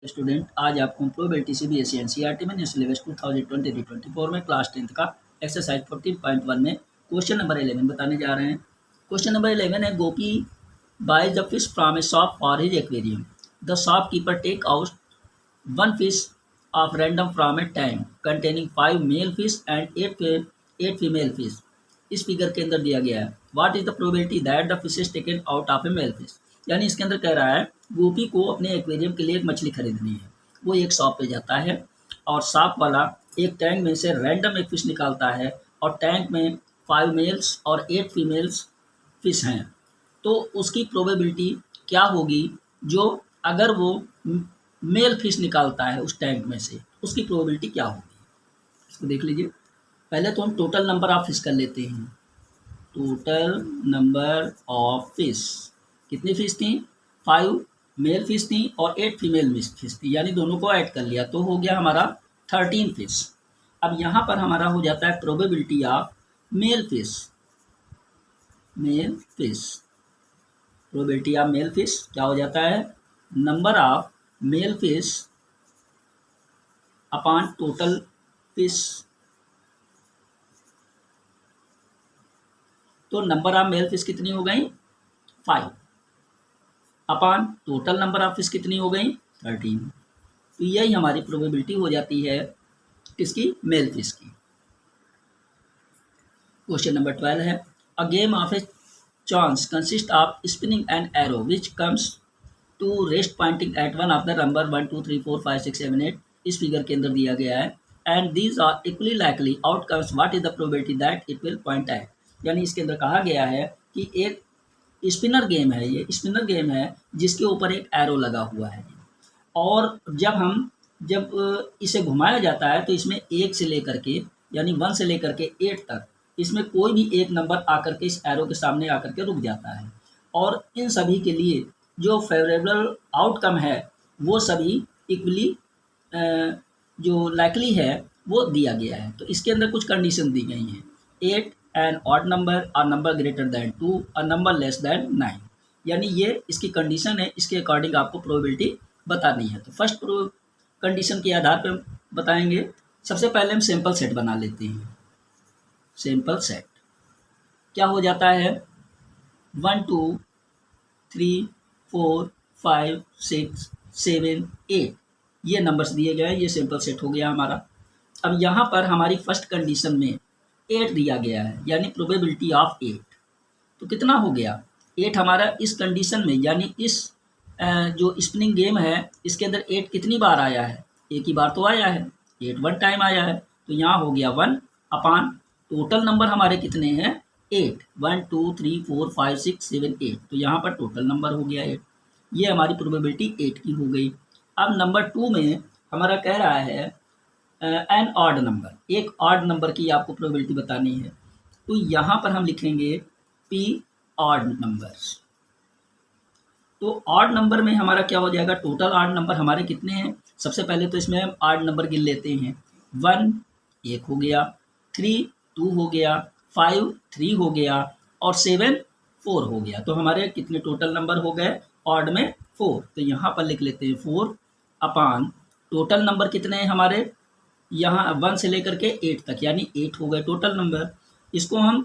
Student, आज आपको probability CBSE NCERT में न्यू सिलेबस 2023-24 में क्लास 10th का एक्सरसाइज 14.1 में क्वेश्चन नंबर 11 बताने जा रहे हैं। क्वेश्चन नंबर 11 है, Gopi buys the fish from a shop for his aquarium. The shopkeeper take out one fish of random from a tank containing 5 male fish and 8 female fish. इस figure के अंदर दिया गया है, what is the probability that the fish is taken out of a male fish. यानी इसके अंदर कह रहा है गोपी को अपने एक्वेरियम के लिए एक मछली खरीदनी है। वो एक शॉप पे जाता है और शॉप वाला एक टैंक में से रैंडम एक फिश निकालता है और टैंक में 5 मेल्स और 8 फीमेल्स फिश हैं। तो उसकी प्रोबेबिलिटी क्या होगी, जो अगर वो मेल फिश निकालता है उस टैंक में से, उसकी प्रोबेबिलिटी क्या होगी, इसको देख लीजिए। पहले तो हम टोटल नंबर ऑफ फिश कर लेते हैं। टोटल नंबर ऑफ फिश, कितनी फिश थी? 5 मेल फिश थी और 8 फीमेल फिश थी, यानी दोनों को ऐड कर लिया तो हो गया हमारा 13 फिश। अब यहाँ पर हमारा हो जाता है probability of male fish. Probability of male fish क्या हो जाता है? Number of male fish upon total fish. तो नंबर ऑफ मेल फिश कितनी हो गई? 5 upon total number of fish कितनी हो गई? 13। तो यही हमारी प्रोबेबिलिटी हो जाती है किसकी? मेल फिश की। क्वेश्चन नंबर 12 है, a game of a chance consist of spinning an arrow which comes to rest pointing at one of the number 1 2 3 4 5 6 7 8। इस फिगर के अंदर दिया गया है, and these are equally likely outcomes, what is the probability that it will point at. यानी इसके अंदर कहा गया है कि एक स्पिनर गेम है, ये स्पिनर गेम है जिसके ऊपर एक एरो लगा हुआ है, और जब इसे घुमाया जाता है तो इसमें 1 से लेकर के यानी 1 से लेकर के 8 तक इसमें कोई भी एक नंबर आकर के इस एरो के सामने आकर के रुक जाता है, और इन सभी के लिए जो फेवरेबल आउटकम है वो सभी इक्वली जो लाइकली है वो दिया गया है। तो इसके अंदर कुछ कंडीशन दी गई हैं। 8 an odd number, a number greater than 2, a number less than 9। यानी ये इसकी कंडीशन है, इसके अकॉर्डिंग आपको प्रोबेबिलिटी बतानी है। तो फर्स्ट कंडीशन के आधार पर बताएंगे। सबसे पहले हम सैंपल सेट बना लेते हैं। सैंपल सेट क्या हो जाता है? 1 2 3 4 5 6 7 8 ये नंबर्स दिए गए हैं, ये सैंपल सेट हो गया हमारा। अब यहाँ पर हमारी फर्स्ट कंडीशन में 8 दिया गया है, यानी प्रोबेबिलिटी ऑफ 8। तो कितना हो गया? 8 हमारा इस कंडीशन में, यानी इस जो स्पिनिंग गेम है इसके अंदर 8 कितनी बार आया है? एक ही बार तो आया है, 8 1 टाइम आया है। तो यहाँ हो गया 1 अपॉन टोटल नंबर हमारे कितने हैं? 8। 1 2 3 4 5 6 7 8। तो यहाँ पर टोटल नंबर हो गया 8। ये हमारी प्रोबेबिलिटी 8 की हो गई। अब नंबर 2 में हमारा कह रहा है एन ऑड नंबर, एक ऑड नंबर की आपको प्रोबेबिलिटी बतानी है। तो यहाँ पर हम लिखेंगे पी ऑड नंबर्स। तो ऑड नंबर में हमारा क्या हो जाएगा? टोटल ऑड नंबर हमारे कितने हैं? सबसे पहले तो इसमें हम ऑड नंबर गिन लेते हैं। 1 1 हो गया, 3 2 हो गया, 5 3 हो गया और 7 4 हो गया। तो हमारे कितने टोटल नंबर हो गए ऑड में? 4। तो यहाँ पर लिख लेते हैं 4 अपॉन टोटल नंबर कितने हैं हमारे? यहाँ 1 से लेकर के 8 तक, यानी 8 हो गए टोटल नंबर। इसको हम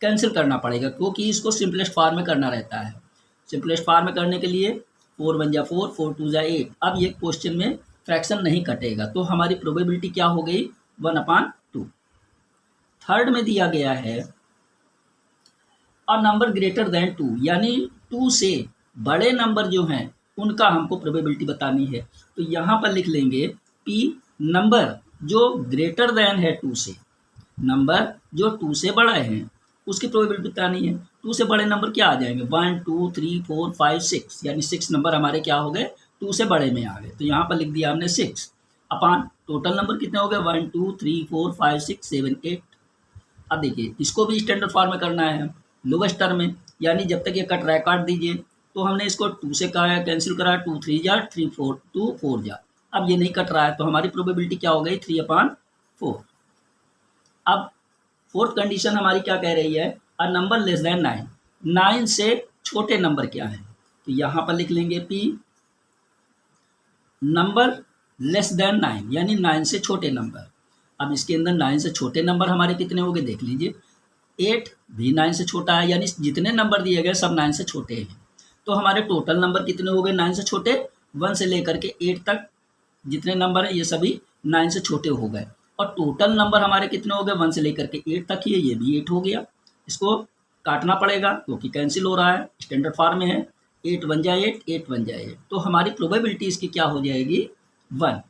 कैंसिल करना पड़ेगा क्योंकि इसको सिंपलेस्ट फॉर्म में करना रहता है। सिंपलेस्ट फॉर्म में करने के लिए 4 1 जा 4, 4 2 जा 8। अब ये क्वेश्चन में फ्रैक्शन नहीं कटेगा, तो हमारी प्रोबेबिलिटी क्या हो गई? 1/2। थर्ड में दिया गया है अ नंबर ग्रेटर दैन 2, यानी 2 से बड़े नंबर जो हैं उनका हमको प्रोबेबिलिटी बतानी है। तो यहाँ पर लिख लेंगे पी नंबर जो ग्रेटर दैन है 2 से, नंबर जो 2 से बड़ा है उसकी प्रोबेबिलिटी बतानी है। 2 से बड़े नंबर क्या आ जाएंगे? 1 2 3 4 5 6, यानी 6 नंबर हमारे क्या हो गए? 2 से बड़े में आ गए। तो यहाँ पर लिख दिया हमने 6 अपॉन टोटल नंबर कितने हो गए? 1 2 3 4 5 6 7 8। अब देखिए इसको भी स्टैंडर्ड फॉर्म में करना है, लोवेस्ट टर्म में, यानी जब तक ये कट रहा है काट दीजिए। तो हमने इसको 2 से कहा कैंसिल करा, 2 3 जा 3 4 2 4 जा। अब ये नहीं कट रहा है तो हमारी प्रोबेबिलिटी क्या हो गई? 3/4। अब फोर्थ कंडीशन हमारी क्या कह रही है? अ नंबर लेस दैन 9, 9 से छोटे नंबर क्या है? तो यहाँ पर लिख लेंगे पी नंबर लेस देन 9 यानी 9 से छोटे नंबर। अब इसके अंदर 9 से छोटे नंबर हमारे कितने हो गए देख लीजिए। 8 भी 9 से छोटा है, यानी जितने नंबर दिए गए सब 9 से छोटे हैं। तो हमारे टोटल नंबर कितने हो गए 9 से छोटे, 1 से लेकर के 8 तक जितने नंबर हैं ये सभी 9 से छोटे हो गए। और टोटल नंबर हमारे कितने हो गए 1 से लेकर के 8 तक ही है, ये भी 8 हो गया। इसको काटना पड़ेगा क्योंकि कैंसिल हो रहा है, स्टैंडर्ड फॉर्म में है। 8 1 जा 8, 8 1 जा 8, तो हमारी प्रोबेबिलिटी इसकी क्या हो जाएगी 1।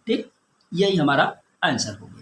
ठीक, यही हमारा आंसर होगा।